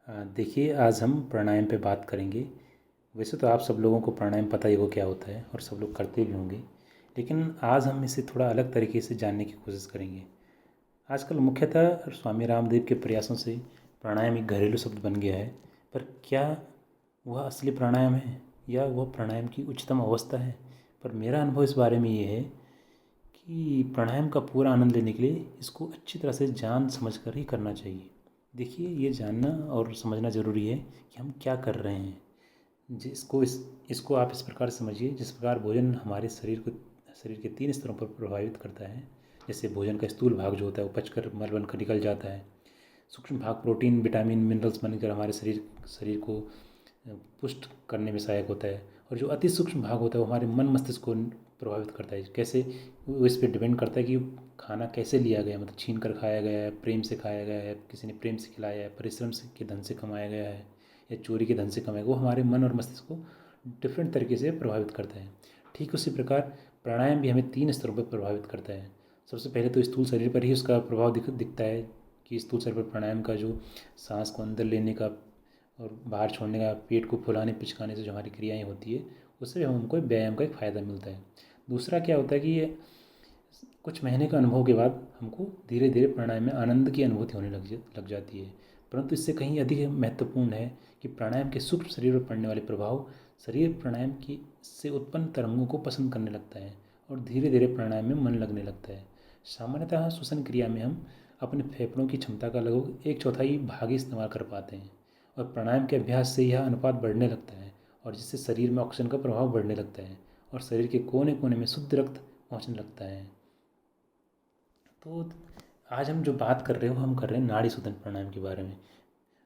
देखिए, आज हम प्राणायाम पे बात करेंगे। वैसे तो आप सब लोगों को प्राणायाम पता ही हो क्या होता है और सब लोग करते भी होंगे, लेकिन आज हम इसे थोड़ा अलग तरीके से जानने की कोशिश करेंगे। आजकल मुख्यतः स्वामी रामदेव के प्रयासों से प्राणायाम एक घरेलू शब्द बन गया है, पर क्या वह असली प्राणायाम है या वह प्राणायाम की उच्चतम अवस्था है? पर मेरा अनुभव इस बारे में ये है कि प्राणायाम का पूरा आनंद लेने के लिए इसको अच्छी तरह से जान समझ कर ही करना चाहिए। देखिए, ये जानना और समझना ज़रूरी है कि हम क्या कर रहे हैं। इसको आप इस प्रकार समझिए, जिस प्रकार भोजन हमारे शरीर के 3 स्तरों पर प्रभावित करता है। जैसे भोजन का स्थूल भाग जो होता है वो पचकर मल बनकर निकल जाता है। सूक्ष्म भाग प्रोटीन, विटामिन, मिनरल्स बनकर हमारे शरीर को पुष्ट करने में सहायक होता है। और जो अति सूक्ष्म भाग होता है वो हमारे मन मस्तिष्क को प्रभावित करता है। कैसे? वो इस पर डिपेंड करता है कि खाना कैसे लिया गया, मतलब छीन कर खाया गया है, प्रेम से खाया गया है, किसी ने प्रेम से खिलाया है, परिश्रम से के धन से कमाया गया है या चोरी के धन से कमाया गया। वो हमारे मन और मस्तिष्क को डिफरेंट तरीके से प्रभावित करता है। ठीक उसी प्रकार प्राणायाम भी हमें 3 स्तरों पर प्रभावित करता है। सबसे पहले तो स्थूल शरीर पर ही उसका प्रभाव दिखता है कि स्थूल शरीर पर प्राणायाम का जो सांस को अंदर लेने का और बाहर छोड़ने का, पेट को फुलाने पिचकाने से जो हमारी क्रियाएं होती है, उससे हमको व्यायाम का एक फ़ायदा मिलता है। दूसरा क्या होता है कि ये कुछ महीने का अनुभव के बाद हमको धीरे धीरे प्राणायाम में आनंद की अनुभूति होने लग जाती है। परंतु इससे कहीं अधिक महत्वपूर्ण है कि प्राणायाम के सूक्ष्म शरीर पर पड़ने वाले प्रभाव शरीर प्राणायाम की से उत्पन्न तरंगों को पसंद करने लगता है और धीरे धीरे प्राणायाम में मन लगने लगता है। सामान्यतः श्वसन क्रिया में हम अपने फेफड़ों की क्षमता का लगभग 1/4 भाग ही इस्तेमाल कर पाते हैं, और प्राणायाम के अभ्यास से यह अनुपात बढ़ने लगता है और जिससे शरीर में ऑक्सीजन का प्रभाव बढ़ने लगता है और शरीर के कोने कोने में शुद्ध रक्त पहुंचने लगता है। तो आज हम जो बात कर रहे हो, हम कर रहे हैं नाड़ी शोधन प्राणायाम के बारे में।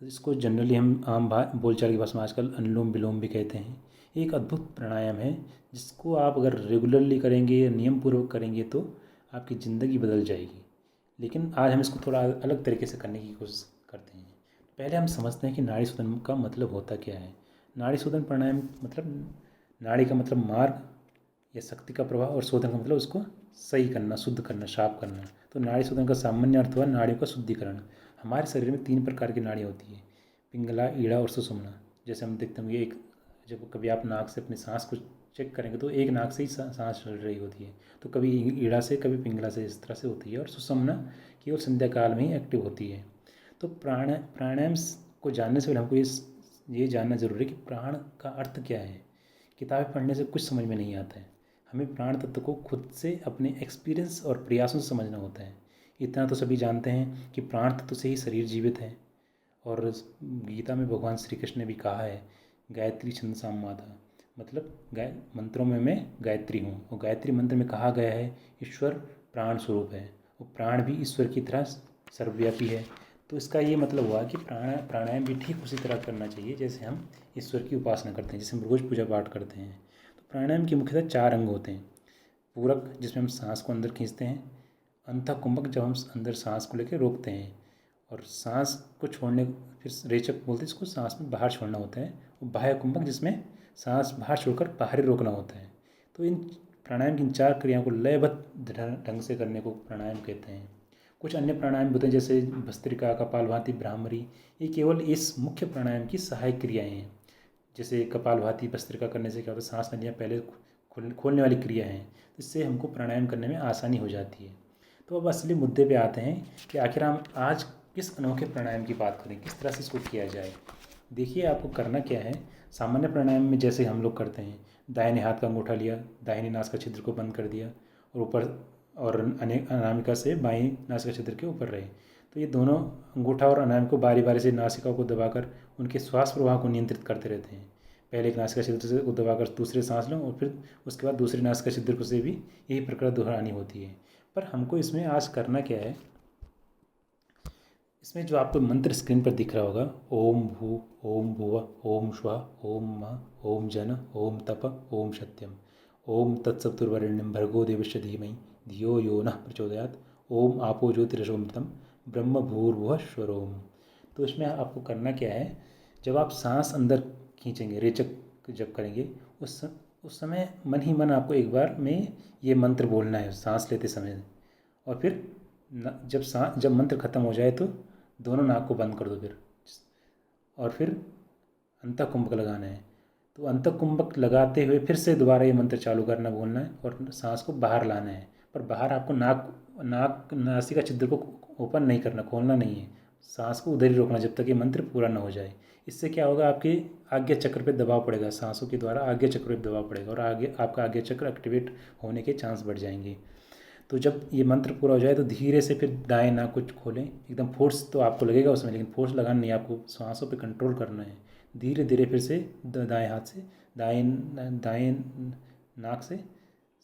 इसको जनरली हम आम बोलचाल की भाषा में आजकल अनुलोम विलोम भी कहते हैं। एक अद्भुत प्राणायाम है जिसको आप अगर रेगुलरली करेंगे या नियम पूर्वक करेंगे तो आपकी ज़िंदगी बदल जाएगी। लेकिन आज हम इसको थोड़ा अलग तरीके से करने की कोशिश करते हैं। पहले हम समझते हैं कि नाड़ी शोधन का मतलब होता क्या है। नाड़ी शोधन प्राणायाम मतलब, नाड़ी का मतलब मार्ग या शक्ति का प्रभाव, और शोधन का मतलब उसको सही करना, शुद्ध करना, साफ करना। तो नाड़ी शोधन का सामान्य अर्थ हुआ नाड़ियों का शुद्धिकरण। हमारे शरीर में 3 प्रकार की नाड़ियाँ होती है, पिंगला, ईड़ा और सुषुम्ना। जैसे हम देखते होंगे, एक जब कभी आप नाक से अपनी सांस को चेक करेंगे तो एक नाक से ही सांस चल रही होती है, तो कभी ईड़ा से कभी पिंगला से, इस तरह से होती है। और सुषुम्ना केवल संध्या काल में ही एक्टिव होती है। तो प्राणायाम को जानने से पहले हमको ये जानना जरूरी है कि प्राण का अर्थ क्या है। किताबें पढ़ने से कुछ समझ में नहीं आता है। हमें प्राण तत्व को खुद से अपने एक्सपीरियंस और प्रयासों से समझना होता है। इतना तो सभी जानते हैं कि प्राण तत्व से ही शरीर जीवित है। और गीता में भगवान श्री कृष्ण ने भी कहा है, गायत्री छंदसाम माता, मतलब मंत्रों में मैं गायत्री हूँ। और गायत्री मंत्र में कहा गया है ईश्वर प्राण स्वरूप है, और प्राण भी ईश्वर की तरह सर्वव्यापी है। तो इसका ये मतलब हुआ कि प्राणायाम भी ठीक उसी तरह करना चाहिए जैसे हम ईश्वर की उपासना करते हैं, जैसे हम रोज़ पूजा पाठ करते हैं। तो प्राणायाम के मुख्यतः 4 अंग होते हैं। पूरक, जिसमें हम सांस को अंदर खींचते हैं। अंतः कुंभक, जब हम अंदर सांस को लेकर रोकते हैं। और सांस को छोड़ने, फिर रेचक बोलते हैं इसको, सांस में बाहर छोड़ना होता है। और बाह्य कुंभक, जिसमें सांस बाहर छोड़कर बाहरी रोकना होता है। तो इन प्राणायाम की इन 4 क्रियाओं को लयबद्ध ढंग से करने को प्राणायाम कहते हैं। कुछ अन्य प्राणायाम होते हैं जैसे भस्त्रिका, कपालभाति, भ्रामरी। ये केवल इस मुख्य प्राणायाम की सहायक क्रियाएं हैं। जैसे कपालभाति, भस्त्रिका करने से क्या होता है, सांस नलियाँ पहले खोलने वाली क्रिया है, इससे हमको प्राणायाम करने में आसानी हो जाती है। तो अब असली मुद्दे पे आते हैं कि आखिर हम आज किस अनोखे प्राणायाम की बात करें, किस तरह से इसको किया जाए। देखिए, आपको करना क्या है। सामान्य प्राणायाम में जैसे हम लोग करते हैं, दाहिने हाथ का अंगूठा लिया, दाहिने नासिका छिद्र को बंद कर दिया और ऊपर, और अनामिका से बाईं नासिका छिद्र के ऊपर रहे। तो ये दोनों अंगूठा और अनामिका को बारी बारी से नासिका को दबाकर उनके श्वास प्रवाह को नियंत्रित करते रहते हैं। पहले एक नासिका छिद्र से दबाकर दूसरे सांस लो, और फिर उसके बाद दूसरे नासिका छिद्र को से भी यही प्रक्रिया दोहरानी होती है। पर हमको इसमें आज करना क्या है, इसमें जो आपको मंत्र स्क्रीन पर दिख रहा होगा, ओम भू, ओम भुवः, ओम स्वः, ओम मः, ओम जन, ओम तप, ओम सत्यम, ओम तत्सवितुर्वरेण्यं भर्गो देवस्य धीमहि धियो यो नः प्रचोदयात्, ओम आपो ज्योतिरसोमृतम ब्रह्म भूर्भुवः स्वरोम। तो इसमें आपको करना क्या है, जब आप सांस अंदर खींचेंगे, रेचक जब करेंगे, उस समय मन ही मन आपको एक बार में ये मंत्र बोलना है सांस लेते समय। और फिर जब मंत्र खत्म हो जाए तो दोनों नाक को बंद कर दो फिर। और फिर अंतः कुंभक लगाना है। तो अंतः कुंभक लगाते हुए फिर से दोबारा ये मंत्र चालू करना, बोलना है और सांस को बाहर लाना है। पर बाहर आपको नासिका छिद्र को ओपन नहीं करना, खोलना नहीं है, सांस को उधर ही रोकना जब तक ये मंत्र पूरा ना हो जाए। इससे क्या होगा, आपके आज्ञा चक्र पे दबाव पड़ेगा, सांसों के द्वारा आज्ञा चक्र पे दबाव पड़ेगा और आगे आपका आज्ञा चक्र एक्टिवेट होने के चांस बढ़ जाएंगे। तो जब ये मंत्र पूरा हो जाए तो धीरे से फिर दाएं नाक को खोलें। एकदम फोर्स तो आपको लगेगा उसमें, लेकिन फोर्स लगाना नहीं, आपको सांसों पे कंट्रोल करना है। धीरे धीरे फिर से दाएं हाथ से दाएं नाक से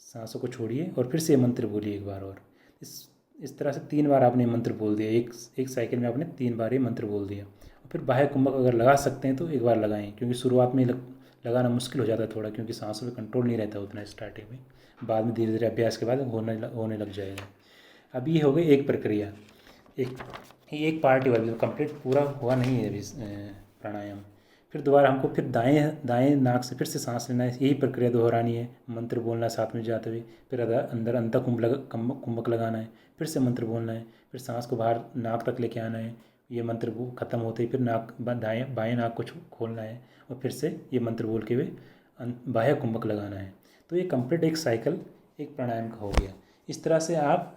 सांसों को छोड़िए और फिर से ये मंत्र बोलिए एक बार और। इस तरह से 3 बार आपने मंत्र बोल दिया, एक साइकिल में आपने 3 बार ये मंत्र बोल दिया। और फिर बाह्य कुंभक अगर लगा सकते हैं तो एक बार लगाएं, क्योंकि शुरुआत में लगाना मुश्किल हो जाता है थोड़ा, क्योंकि सांसों पे कंट्रोल नहीं रहता उतना स्टार्टिंग में। बाद में धीरे धीरे अभ्यास के बाद होने लग जाएगा। अब ये हो गई एक प्रक्रिया, एक पार्ट ही हुआ, कंप्लीट पूरा हुआ नहीं है अभी प्राणायाम। फिर दोबारा हमको फिर दाएं नाक से फिर से सांस लेना है, यही प्रक्रिया दोहरानी है, मंत्र बोलना है साथ में जाते हुए। फिर अंदर अंतः कुंभक लगाना है, फिर से मंत्र बोलना है, फिर सांस को बाहर नाक तक लेके आना है। ये मंत्र ख़त्म होते ही फिर बाएं नाक को खोलना है और फिर से ये मंत्र बोल के हुए बाह्य कुंभक लगाना है। तो ये कंप्लीट एक साइकिल एक प्राणायाम का हो गया। इस तरह से आप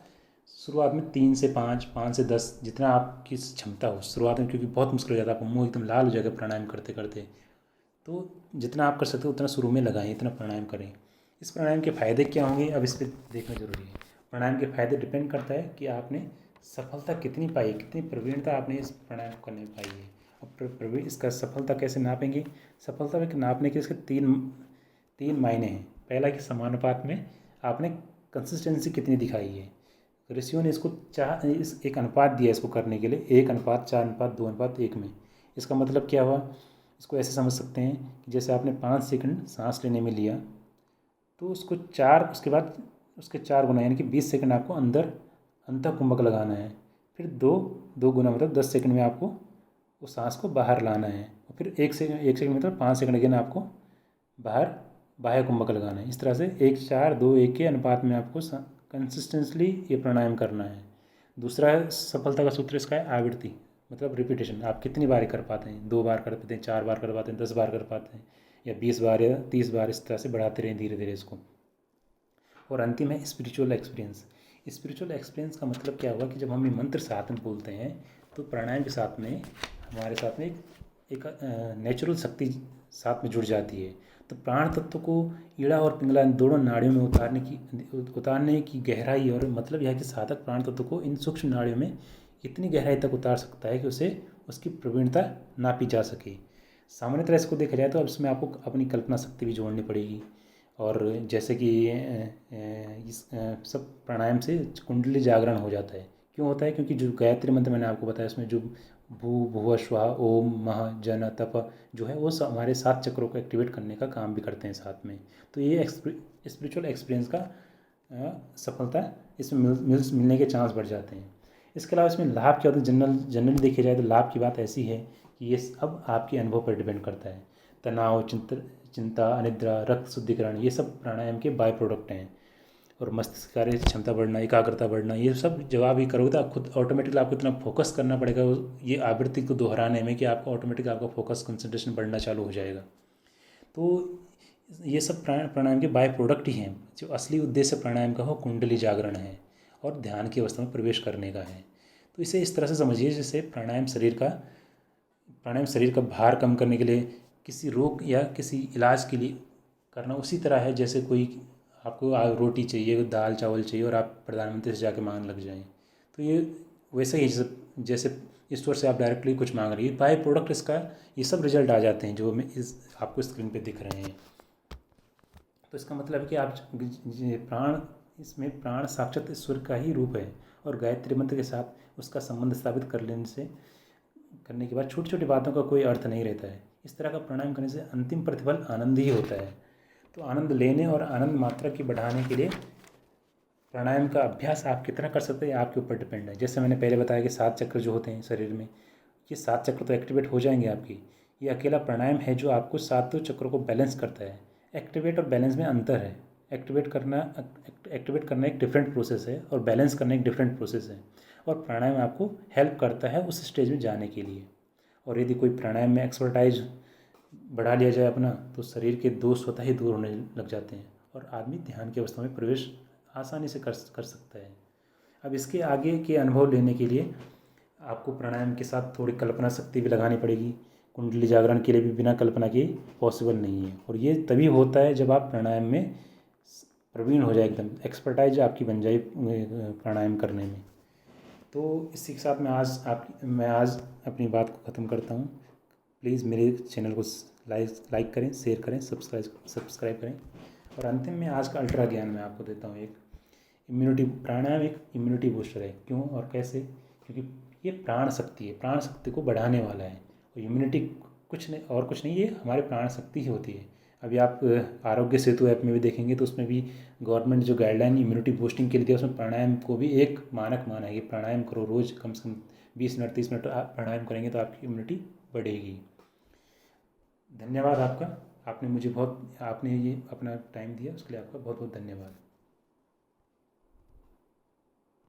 शुरुआत में 3 से 5, 5 से 10, जितना आपकी क्षमता हो शुरुआत में, क्योंकि बहुत मुश्किल हो जाता है, आपको मुंह एकदम लाल हो जाएगा प्राणायाम करते करते। तो जितना आप कर सकते हो उतना शुरू में लगाएं, इतना प्राणायाम करें। इस प्राणायाम के फ़ायदे क्या होंगे अब इस पर देखना जरूरी है। प्राणायाम के फ़ायदे डिपेंड करता है कि आपने सफलता कितनी पाई, कितनी प्रवीणता आपने इस प्राणायाम करने में पाई है। अब इसका सफलता कैसे नापेंगे? सफलता में नापने के इसके तीन मायने हैं। पहला कि समानुपात में आपने कंसिस्टेंसी कितनी दिखाई है। ऋषियों ने इसको एक अनुपात दिया इसको करने के लिए, 1:4:2:1 में। इसका मतलब क्या हुआ, इसको ऐसे समझ सकते हैं कि जैसे आपने 5 सेकंड सांस लेने में लिया, तो उसको उसके बाद उसके 4 गुना, यानी कि 20 सेकंड आपको अंतः कुंभक लगाना है। फिर दो गुना मतलब 10 सेकंड में आपको उस सांस को बाहर लाना है। और फिर 1 सेकंड मतलब 5 सेकंड अगेन आपको बाह्य कुंभक लगाना है। इस तरह से 1:4:2:1 के अनुपात में आपको कंसिस्टेंटली ये प्राणायाम करना है। दूसरा सफलता का सूत्र इसका है आवृत्ति, मतलब रिपीटेशन। आप कितनी बार कर पाते हैं, 2 बार कर पाते हैं, 4 बार कर पाते हैं, 10 बार कर पाते हैं, या 20 बार या 30 बार, इस तरह से बढ़ाते रहें धीरे धीरे इसको। और अंतिम है स्पिरिचुअल एक्सपीरियंस। स्पिरिचुअल एक्सपीरियंस का मतलब क्या हुआ कि जब हम ये मंत्र साथ में बोलते हैं तो प्राणायाम के साथ में हमारे साथ में एक नेचुरल शक्ति साथ में जुड़ जाती है। तो प्राण तत्व को ईड़ा और पिंगला दोनों नाड़ियों में उतारने की गहराई, और मतलब यह है कि साधक प्राण तत्व को इन सूक्ष्म नाड़ियों में इतनी गहराई तक उतार सकता है कि उसे उसकी प्रवीणता नापी जा सके। सामान्य तरह इसको देखा जाए तो अब इसमें आपको अपनी कल्पना शक्ति भी जोड़नी पड़ेगी। और जैसे कि इस सब प्राणायाम से कुंडली जागरण हो जाता है। क्यों होता है? क्योंकि जो गायत्री मंत्र मैंने आपको बताया उसमें जो भू भुव स्वाहा ओम मह जन तप जो है वो हमारे 7 चक्रों को एक्टिवेट करने का काम भी करते हैं साथ में। तो ये स्पिरिचुअल एक्सपीरियंस का सफलता इसमें मिलने के चांस बढ़ जाते हैं। इसके अलावा इसमें लाभ क्या होता है? जनरली देखा जाए तो लाभ की बात ऐसी है कि ये अब आपके अनुभव पर डिपेंड करता है। तनाव, चिंता, अनिद्रा, रक्त शुद्धिकरण, ये सब प्राणायाम के बाय प्रोडक्ट हैं। और मस्तिष्क कार्य क्षमता बढ़ना, एकाग्रता बढ़ना, ये सब जब आप ये करोगे तो आप खुद ऑटोमेटिकली आपको इतना फोकस करना पड़ेगा ये आवृत्ति को दोहराने में कि आपको ऑटोमेटिक आपका फोकस कंसंट्रेशन बढ़ना चालू हो जाएगा। तो ये सब प्राणायाम के बाय प्रोडक्ट ही हैं। जो असली उद्देश्य प्राणायाम का हो कुंडली जागरण है और ध्यान की अवस्था में प्रवेश करने का है। तो इसे इस तरह से समझिए जैसे प्राणायाम शरीर का भार कम करने के लिए, किसी रोग या किसी इलाज के लिए करना उसी तरह है जैसे कोई आपको रोटी चाहिए, दाल चावल चाहिए और आप प्रधानमंत्री से जाके मांग लग जाएं। तो ये वैसे ही जैसे स्टोर से आप डायरेक्टली कुछ मांग रही है, बाय प्रोडक्ट इसका ये सब रिजल्ट आ जाते हैं जो आपको स्क्रीन पे दिख रहे हैं। तो इसका मतलब है कि आप इसमें प्राण साक्षात ईश्वर का ही रूप है। और गायत्री मंत्र के साथ उसका संबंध स्थापित करने के बाद छोटी छोटी बातों का कोई अर्थ नहीं रहता है। इस तरह का प्राणायाम करने से अंतिम प्रतिफल आनंद ही होता है। तो आनंद लेने और आनंद मात्रा की बढ़ाने के लिए प्राणायाम का अभ्यास आप कितना कर सकते हैं आपके ऊपर डिपेंड है। जैसे मैंने पहले बताया कि 7 चक्र जो होते हैं शरीर में, ये 7 चक्र तो एक्टिवेट हो जाएंगे आपकी। ये अकेला प्राणायाम है जो आपको 7 चक्रों को बैलेंस करता है। एक्टिवेट और बैलेंस में अंतर है। एक्टिवेट करना एक डिफरेंट प्रोसेस है और बैलेंस करना एक डिफरेंट प्रोसेस है। और प्राणायाम आपको हेल्प करता है उस स्टेज में जाने के लिए। और यदि कोई प्राणायाम में एक्सपर्टाइज बढ़ा लिया जाए अपना, तो शरीर के दोष स्वतः ही दूर होने लग जाते हैं और आदमी ध्यान की अवस्था में प्रवेश आसानी से कर सकता है। अब इसके आगे के अनुभव लेने के लिए आपको प्राणायाम के साथ थोड़ी कल्पना शक्ति भी लगानी पड़ेगी। कुंडली जागरण के लिए भी बिना कल्पना के पॉसिबल नहीं है, और ये तभी होता है जब आप प्राणायाम में प्रवीण हो जाए, एकदम एक्सपर्टाइज आपकी बन जाए प्राणायाम करने में। तो इसी के साथ मैं आज अपनी बात को ख़त्म करता हूँ। प्लीज़ मेरे चैनल को लाइक करें, शेयर करें, सब्सक्राइब करें। और अंतिम में आज का अल्ट्रा ज्ञान मैं आपको देता हूँ। एक प्राणायाम एक इम्यूनिटी बूस्टर है। क्यों और कैसे? क्योंकि ये प्राण शक्ति है, प्राण शक्ति को बढ़ाने वाला है। और इम्यूनिटी कुछ नहीं और कुछ नहीं, ये हमारे प्राण शक्ति ही होती है। अभी आप आरोग्य सेतु ऐप में भी देखेंगे तो उसमें भी गवर्नमेंट जो गाइडलाइन इम्यूनिटी बूस्टिंग के लिए दिया, उसमें प्राणायाम को भी एक मानक माना है कि प्राणायाम करो, रोज़ कम से कम 20 मिनट 30 मिनट आप प्राणायाम करेंगे तो आपकी इम्यूनिटी बढ़ेगी। धन्यवाद आपका। आपने ये अपना टाइम दिया, उसके लिए आपका बहुत बहुत धन्यवाद।